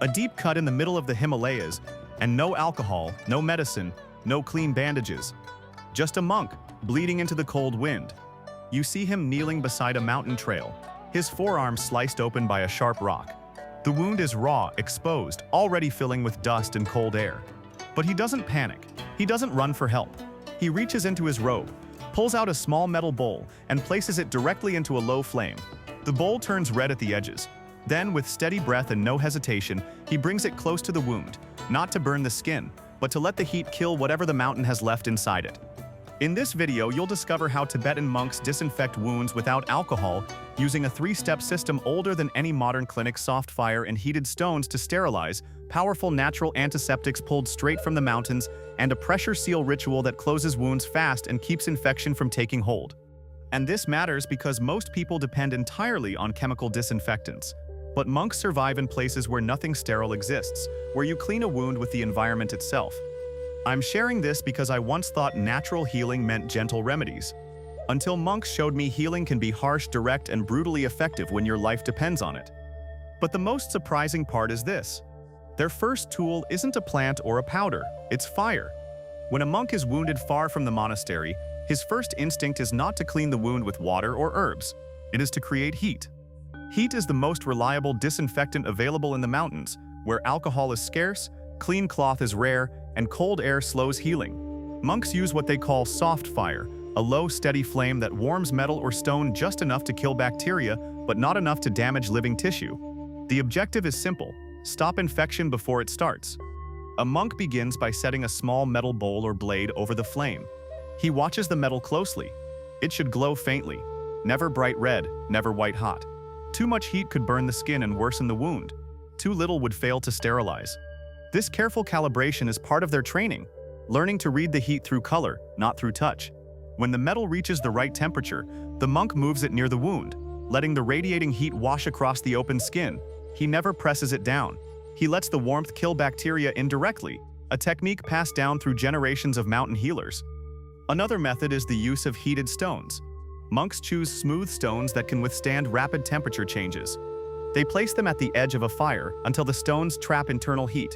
A deep cut in the middle of the Himalayas, and no alcohol, no medicine, no clean bandages. Just a monk, bleeding into the cold wind. You see him kneeling beside a mountain trail, his forearm sliced open by a sharp rock. The wound is raw, exposed, already filling with dust and cold air. But he doesn't panic. He doesn't run for help. He reaches into his robe, pulls out a small metal bowl, and places it directly into a low flame. The bowl turns red at the edges. Then, with steady breath and no hesitation, he brings it close to the wound, not to burn the skin, but to let the heat kill whatever the mountain has left inside it. In this video, you'll discover how Tibetan monks disinfect wounds without alcohol, using a 3-step system older than any modern clinic's soft fire and heated stones to sterilize, powerful natural antiseptics pulled straight from the mountains, and a pressure seal ritual that closes wounds fast and keeps infection from taking hold. And this matters because most people depend entirely on chemical disinfectants. But monks survive in places where nothing sterile exists, where you clean a wound with the environment itself. I'm sharing this because I once thought natural healing meant gentle remedies, until monks showed me healing can be harsh, direct, and brutally effective when your life depends on it. But the most surprising part is this. Their first tool isn't a plant or a powder, it's fire. When a monk is wounded far from the monastery, his first instinct is not to clean the wound with water or herbs. It is to create heat. Heat is the most reliable disinfectant available in the mountains, where alcohol is scarce, clean cloth is rare, and cold air slows healing. Monks use what they call soft fire, a low, steady flame that warms metal or stone just enough to kill bacteria, but not enough to damage living tissue. The objective is simple: stop infection before it starts. A monk begins by setting a small metal bowl or blade over the flame. He watches the metal closely. It should glow faintly, never bright red, never white hot. Too much heat could burn the skin and worsen the wound. Too little would fail to sterilize. This careful calibration is part of their training, learning to read the heat through color, not through touch. When the metal reaches the right temperature, the monk moves it near the wound, letting the radiating heat wash across the open skin. He never presses it down. He lets the warmth kill bacteria indirectly, a technique passed down through generations of mountain healers. Another method is the use of heated stones. Monks choose smooth stones that can withstand rapid temperature changes. They place them at the edge of a fire until the stones trap internal heat.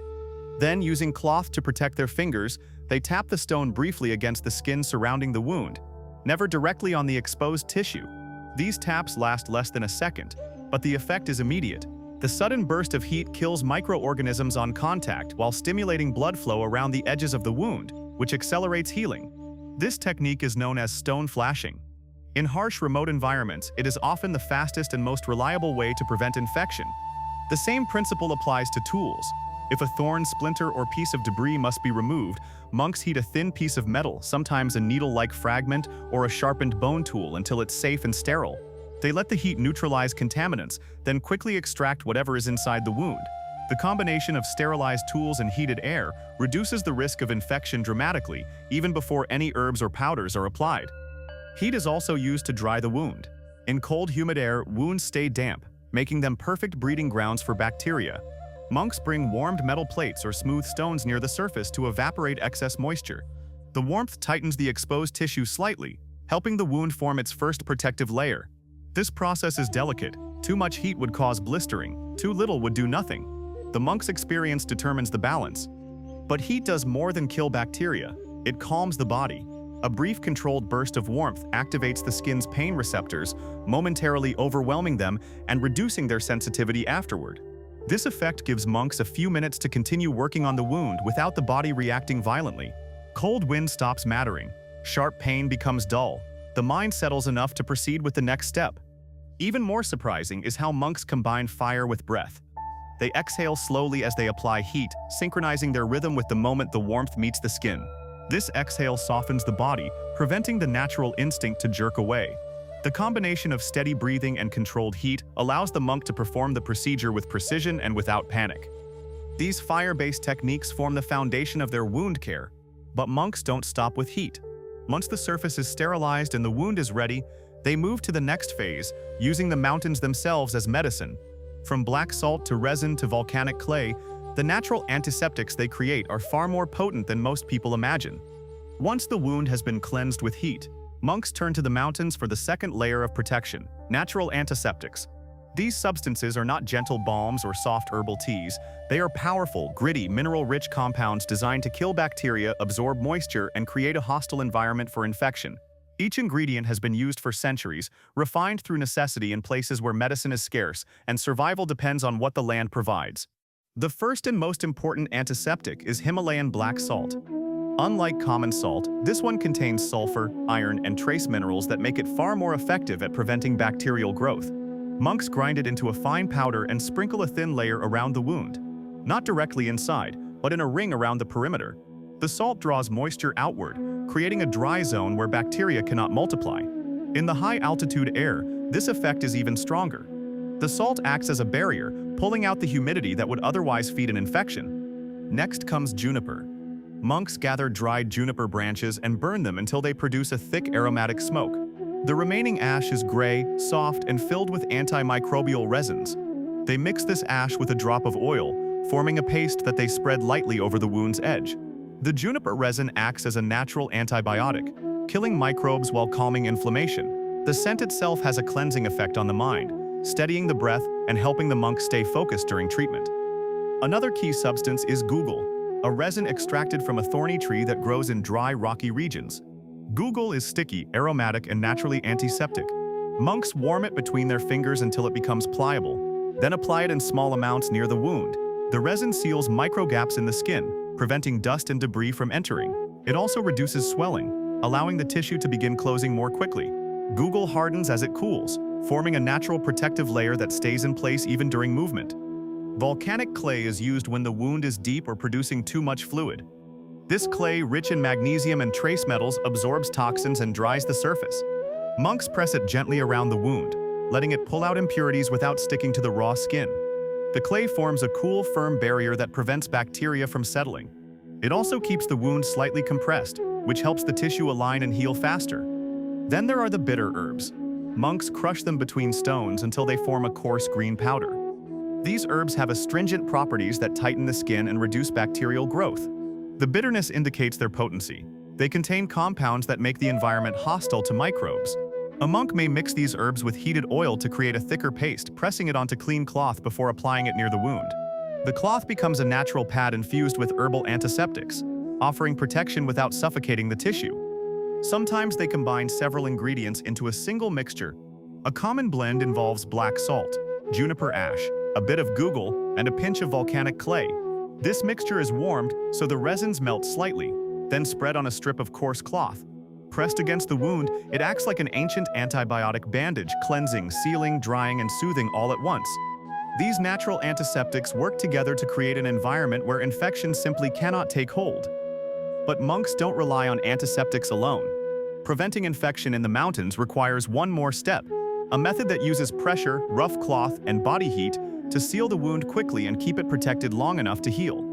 Then, using cloth to protect their fingers, they tap the stone briefly against the skin surrounding the wound, never directly on the exposed tissue. These taps last less than a second, but the effect is immediate. The sudden burst of heat kills microorganisms on contact while stimulating blood flow around the edges of the wound, which accelerates healing. This technique is known as stone flashing. In harsh, remote environments, it is often the fastest and most reliable way to prevent infection. The same principle applies to tools. If a thorn, splinter, or piece of debris must be removed, monks heat a thin piece of metal, sometimes a needle-like fragment or a sharpened bone tool, until it's safe and sterile. They let the heat neutralize contaminants, then quickly extract whatever is inside the wound. The combination of sterilized tools and heated air reduces the risk of infection dramatically, even before any herbs or powders are applied. Heat is also used to dry the wound. In cold, humid air, wounds stay damp, making them perfect breeding grounds for bacteria. Monks bring warmed metal plates or smooth stones near the surface to evaporate excess moisture. The warmth tightens the exposed tissue slightly, helping the wound form its first protective layer. This process is delicate. Too much heat would cause blistering, too little would do nothing. The monk's experience determines the balance. But heat does more than kill bacteria. It calms the body. A brief controlled burst of warmth activates the skin's pain receptors, momentarily overwhelming them and reducing their sensitivity afterward. This effect gives monks a few minutes to continue working on the wound without the body reacting violently. Cold wind stops mattering. Sharp pain becomes dull. The mind settles enough to proceed with the next step. Even more surprising is how monks combine fire with breath. They exhale slowly as they apply heat, synchronizing their rhythm with the moment the warmth meets the skin. This exhale softens the body, preventing the natural instinct to jerk away. The combination of steady breathing and controlled heat allows the monk to perform the procedure with precision and without panic. These fire-based techniques form the foundation of their wound care. But monks don't stop with heat. Once the surface is sterilized and the wound is ready, they move to the next phase, using the mountains themselves as medicine. From black salt to resin to volcanic clay, the natural antiseptics they create are far more potent than most people imagine. Once the wound has been cleansed with heat, monks turn to the mountains for the second layer of protection: natural antiseptics. These substances are not gentle balms or soft herbal teas. They are powerful, gritty, mineral-rich compounds designed to kill bacteria, absorb moisture, and create a hostile environment for infection. Each ingredient has been used for centuries, refined through necessity in places where medicine is scarce, and survival depends on what the land provides. The first and most important antiseptic is Himalayan black salt. Unlike common salt, this one contains sulfur, iron, and trace minerals that make it far more effective at preventing bacterial growth. Monks grind it into a fine powder and sprinkle a thin layer around the wound. Not directly inside, but in a ring around the perimeter. The salt draws moisture outward, creating a dry zone where bacteria cannot multiply. In the high-altitude air, this effect is even stronger. The salt acts as a barrier, pulling out the humidity that would otherwise feed an infection. Next comes juniper. Monks gather dried juniper branches and burn them until they produce a thick aromatic smoke. The remaining ash is gray, soft, and filled with antimicrobial resins. They mix this ash with a drop of oil, forming a paste that they spread lightly over the wound's edge. The juniper resin acts as a natural antibiotic, killing microbes while calming inflammation. The scent itself has a cleansing effect on the mind, steadying the breath and helping the monk stay focused during treatment. Another key substance is gugel, a resin extracted from a thorny tree that grows in dry, rocky regions. Gugel is sticky, aromatic, and naturally antiseptic. Monks warm it between their fingers until it becomes pliable, then apply it in small amounts near the wound. The resin seals microgaps in the skin, preventing dust and debris from entering. It also reduces swelling, allowing the tissue to begin closing more quickly. Gugel hardens as it cools, forming a natural protective layer that stays in place even during movement. Volcanic clay is used when the wound is deep or producing too much fluid. This clay, rich in magnesium and trace metals, absorbs toxins and dries the surface. Monks press it gently around the wound, letting it pull out impurities without sticking to the raw skin. The clay forms a cool, firm barrier that prevents bacteria from settling. It also keeps the wound slightly compressed, which helps the tissue align and heal faster. Then there are the bitter herbs. Monks crush them between stones until they form a coarse green powder. These herbs have astringent properties that tighten the skin and reduce bacterial growth. The bitterness indicates their potency. They contain compounds that make the environment hostile to microbes. A monk may mix these herbs with heated oil to create a thicker paste, pressing it onto clean cloth before applying it near the wound. The cloth becomes a natural pad infused with herbal antiseptics, offering protection without suffocating the tissue. Sometimes they combine several ingredients into a single mixture. A common blend involves black salt, juniper ash, a bit of gugel, and a pinch of volcanic clay. This mixture is warmed so the resins melt slightly, then spread on a strip of coarse cloth. Pressed against the wound, it acts like an ancient antibiotic bandage, cleansing, sealing, drying, and soothing all at once. These natural antiseptics work together to create an environment where infection simply cannot take hold. But monks don't rely on antiseptics alone. Preventing infection in the mountains requires one more step, a method that uses pressure, rough cloth, and body heat to seal the wound quickly and keep it protected long enough to heal.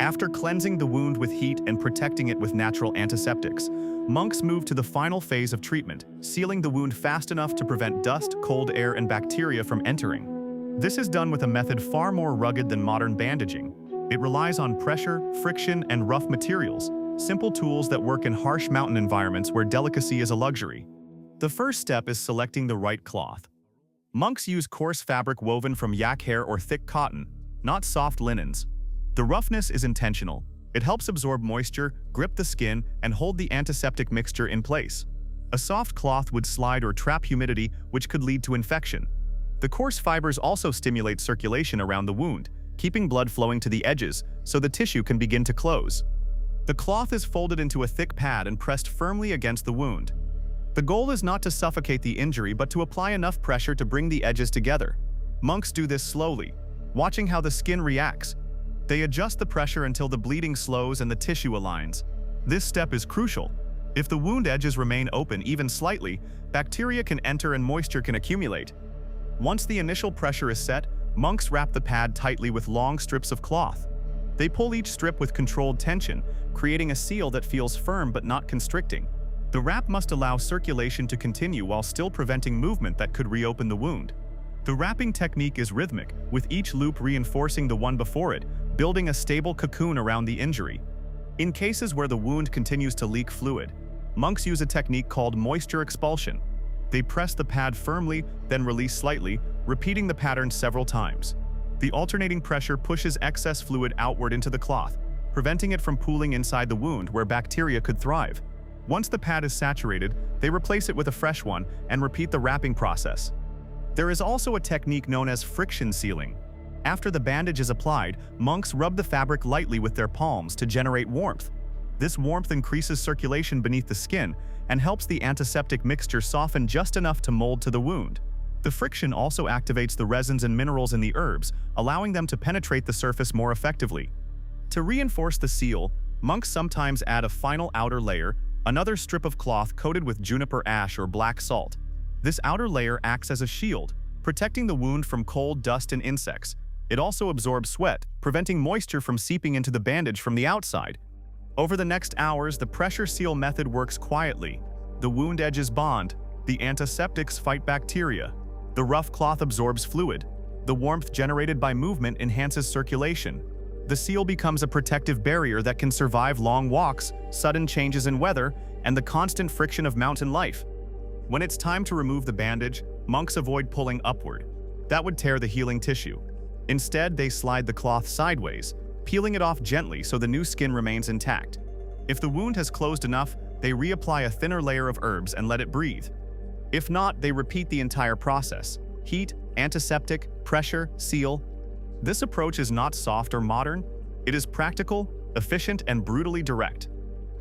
After cleansing the wound with heat and protecting it with natural antiseptics, monks move to the final phase of treatment, sealing the wound fast enough to prevent dust, cold air, and bacteria from entering. This is done with a method far more rugged than modern bandaging. It relies on pressure, friction, and rough materials, simple tools that work in harsh mountain environments where delicacy is a luxury. The first step is selecting the right cloth. Monks use coarse fabric woven from yak hair or thick cotton, not soft linens. The roughness is intentional. It helps absorb moisture, grip the skin, and hold the antiseptic mixture in place. A soft cloth would slide or trap humidity, which could lead to infection. The coarse fibers also stimulate circulation around the wound, keeping blood flowing to the edges so the tissue can begin to close. The cloth is folded into a thick pad and pressed firmly against the wound. The goal is not to suffocate the injury but to apply enough pressure to bring the edges together. Monks do this slowly, watching how the skin reacts. They adjust the pressure until the bleeding slows and the tissue aligns. This step is crucial. If the wound edges remain open even slightly, bacteria can enter and moisture can accumulate. Once the initial pressure is set, monks wrap the pad tightly with long strips of cloth. They pull each strip with controlled tension, creating a seal that feels firm but not constricting. The wrap must allow circulation to continue while still preventing movement that could reopen the wound. The wrapping technique is rhythmic, with each loop reinforcing the one before it, building a stable cocoon around the injury. In cases where the wound continues to leak fluid, monks use a technique called moisture expulsion. They press the pad firmly, then release slightly, repeating the pattern several times. The alternating pressure pushes excess fluid outward into the cloth, preventing it from pooling inside the wound where bacteria could thrive. Once the pad is saturated, they replace it with a fresh one and repeat the wrapping process. There is also a technique known as friction sealing. After the bandage is applied, monks rub the fabric lightly with their palms to generate warmth. This warmth increases circulation beneath the skin and helps the antiseptic mixture soften just enough to mold to the wound. The friction also activates the resins and minerals in the herbs, allowing them to penetrate the surface more effectively. To reinforce the seal, monks sometimes add a final outer layer, another strip of cloth coated with juniper ash or black salt. This outer layer acts as a shield, protecting the wound from cold, dust, and insects. It also absorbs sweat, preventing moisture from seeping into the bandage from the outside. Over the next hours, the pressure seal method works quietly. The wound edges bond, the antiseptics fight bacteria. The rough cloth absorbs fluid. The warmth generated by movement enhances circulation. The seal becomes a protective barrier that can survive long walks, sudden changes in weather, and the constant friction of mountain life. When it's time to remove the bandage, monks avoid pulling upward. That would tear the healing tissue. Instead, they slide the cloth sideways, peeling it off gently so the new skin remains intact. If the wound has closed enough, they reapply a thinner layer of herbs and let it breathe. If not, they repeat the entire process: heat, antiseptic, pressure, seal. This approach is not soft or modern. It is practical, efficient, and brutally direct.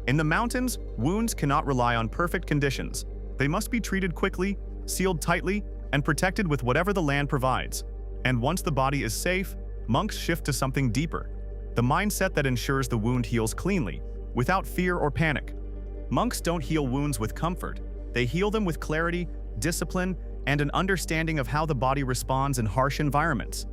In the mountains, wounds cannot rely on perfect conditions. They must be treated quickly, sealed tightly, and protected with whatever the land provides. And once the body is safe, monks shift to something deeper: the mindset that ensures the wound heals cleanly, without fear or panic. Monks don't heal wounds with comfort. They heal them with clarity, discipline, and an understanding of how the body responds in harsh environments.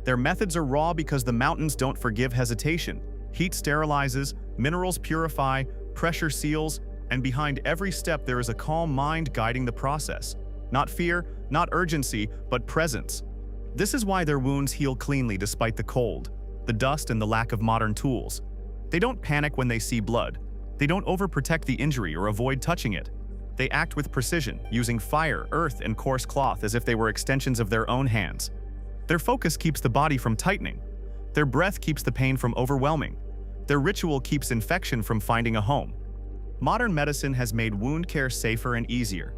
Their methods are raw because the mountains don't forgive hesitation. Heat sterilizes, minerals purify, pressure seals, and behind every step there is a calm mind guiding the process. Not fear, not urgency, but presence. This is why their wounds heal cleanly despite the cold, the dust, and the lack of modern tools. They don't panic when they see blood. They don't overprotect the injury or avoid touching it. They act with precision, using fire, earth, and coarse cloth as if they were extensions of their own hands. Their focus keeps the body from tightening. Their breath keeps the pain from overwhelming. Their ritual keeps infection from finding a home. Modern medicine has made wound care safer and easier.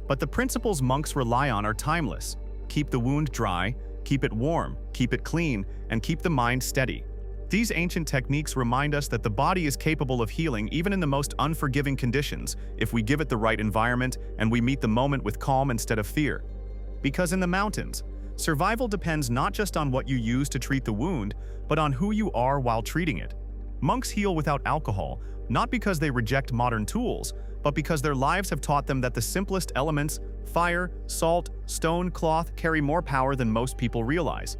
But the principles monks rely on are timeless. Keep the wound dry, keep it warm, keep it clean, and keep the mind steady. These ancient techniques remind us that the body is capable of healing even in the most unforgiving conditions if we give it the right environment and we meet the moment with calm instead of fear. Because in the mountains, survival depends not just on what you use to treat the wound, but on who you are while treating it. Monks heal without alcohol, not because they reject modern tools, but because their lives have taught them that the simplest elements, fire, salt, stone, cloth, carry more power than most people realize.